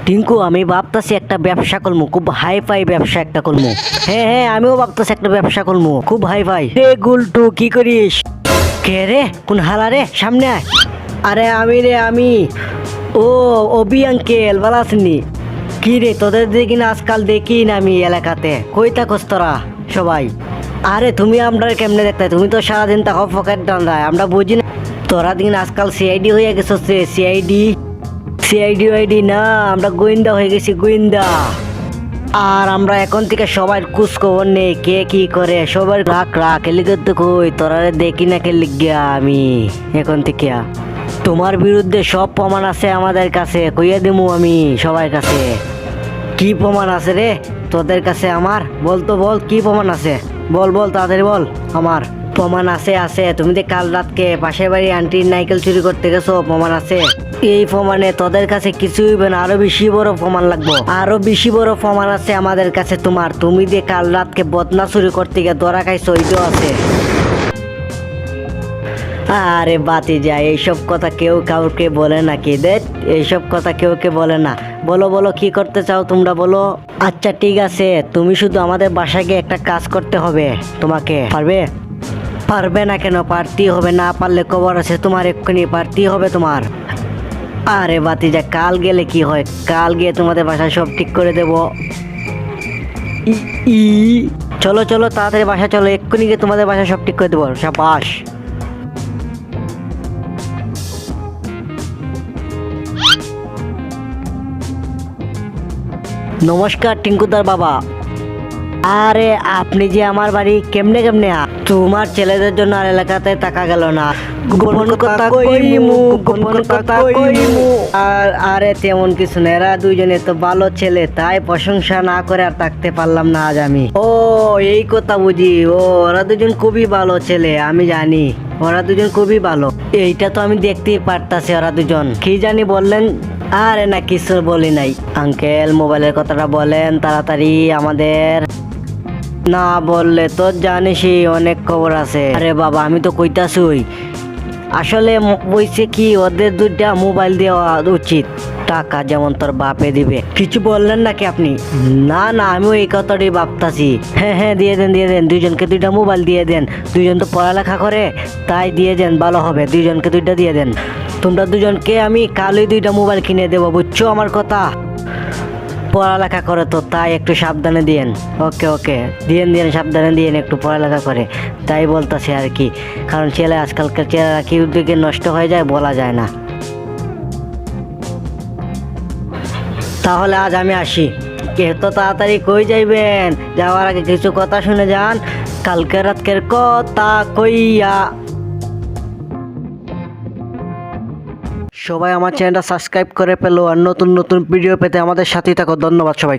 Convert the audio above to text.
টিঙ্কু, আমি ভাবতাছি একটা ব্যবসা করবো, খুব হাই ফাই ব্যবসা একটা করবো। হ্যাঁ হ্যাঁ, আমিও ভাবতাছি একটা ব্যবসা করবো, খুব হাই ফাই। রে গুলটু, কি করিস? কে রে? কোন হালা রে? সামনে আয়। আরে আমি রে, আমি। ও, অবি আঙ্কেল, ভালো আছেননি? কি রে, তোদের দেখি না আজকাল দেখি না আমি এলাকাতে, কই থাকস তোরা সবাই? আরে তুমি আমরা কেমনে দেখতে, তুমি তো সারাদিন তাকো পকেট ডান্ডায়, আমরা বুঝি না। তোরা দিন আজকাল সিআইডি হয়ে গেছিস রে, সিআইডি। সিআইডি ওয়াইডি না, আমরা গোয়েন্দা হয়ে গেছি, গোয়েন্দা। আর আমরা এখন থেকে সবাই খোঁজ খবর নেই, কে কি করে সবার রাখ রাখ এলিগে তো কই তোরা দেখি না কে লিখিয়া আমি এখন থেকে। তোমার বিরুদ্ধে সব প্রমাণ আছে আমাদের কাছে, কইয়া দিমু আমি সবার কাছে। কি প্রমাণ আছে রে তোদের কাছে আমার? বল তো বল, কি প্রমাণ আছে? বল বল তাড়াতাড়ি বল। আমার প্রমাণ আছে, আছে। তুমি যে কাল রাতকে পাশের বাড়ি আন্টির নাইকেল চুরি করতে গেছো, প্রমাণ আছে। এই প্রমাণে তোদের কাছে কিছু হইবে না, আরো বেশি বড় প্রমাণ লাগবে, আরো বেশি বড় প্রমাণ আছে আমাদের কাছে তোমার। তুমি যে কাল রাতকে বদনা চুরি করতে গিয়ে ধরা খাইছো, ওইটাও আছে। আরে বাতি যায়, এইসব কথা কেউ কাউকে বলে না কি দেখ, এইসব কথা কেউ কে বলে না। বলো বলো, কি করতে চাও তোমরা বলো। আচ্ছা ঠিক আছে, তুমি শুধু আমাদের বাসায় গিয়ে একটা কাজ করতে হবে তোমাকে। পারবে? পারবে না কেন? পারতেই হবে, না পারলে খবর আছে তোমার, এক্ষুনি পারতেই হবে তোমার। আরে বাতিজা, কাল গেলে কি হয়, কাল গিয়ে তোমাদের বাসায় সব ঠিক করে দেব। ই ই, চলো চলো তাড়াতাড়ি বাসা চলো, এক্ষুনি গিয়ে তোমাদের বাসায় সব ঠিক করে দেবো। সাবাস। নমস্কার টিঙ্কুদার বাবা। আরে আপনি যে আমার বাড়ি কেমনে কেমনে তোমার ছেলেদের জন্য আর এলাকাতে টাকা গেল না। গোপন কথা কইমু, গোপন কথা কইমু। আর আরে তেমন কিছু না, এরা দুইজনে তো ভালো ছেলে, তাই প্রশংসা না করে আর থাকতে পারলাম না আজ আমি। ও, এই কথা বুঝি। ও, ওরা দুজন খুবই ভালো ছেলে, আমি জানি ওরা দুজন খুবই ভালো। এইটা তো আমি দেখতেই পারতাছি, ওরা দুজন কি জানি বললেন। আরে না, কিছু বলি নাই আঙ্কেল, মোবাইলের কথাটা বলেন তাড়াতাড়ি আমাদের। না বললে তো জানিসই অনেক খবর আছে। আরে বাবা, আমি তো কইতাছুই। আসলে বইছে কি, ওদের দুইটা মোবাইল দেওয়া উচিত, টাকা যেমন তোর বাপে দিবে। কিছু বললেন নাকি আপনি? না না, আমিও এই কথাটাই ভাবতাছি। হ্যাঁ হ্যাঁ, দিয়ে দেন দিয়ে দেন, দুইজনকে দুইটা মোবাইল দিয়ে দেন। দুইজন তো পড়ালেখা করে, তাই দিয়ে দেন, ভালো হবে। দুইজনকে দুইটা দিয়ে দেন। তোমরা দুজনকে আমি কালই দুইটা মোবাইল কিনে দেবো, বুঝছো আমার কথা? পড়ালেখা করে তো, তাই একটু সাবধানে দিয়েন। ওকে ওকে, দিয়েন দিয়েন, সাবধানে দিয়েন, একটু পড়ালেখা করে, তাই বলতেছে আর কি। কারণ ছেলে, আজকালকার ছেলেরা কি দিকে নষ্ট হয়ে যায় বলা যায় না। তাহলে আজ আমি আসি। এত তাড়াতাড়ি কই যাইবেন? যাওয়ার আগে কিছু কথা শুনে যান। কালকে রাতকের কথা কইয়া। সবাই আমার চ্যানেলটা সাবস্ক্রাইব করে পেলো, আর নতুন নতুন ভিডিও পেতে আমাদের সাথেই থাকো। ধন্যবাদ সবাইকে।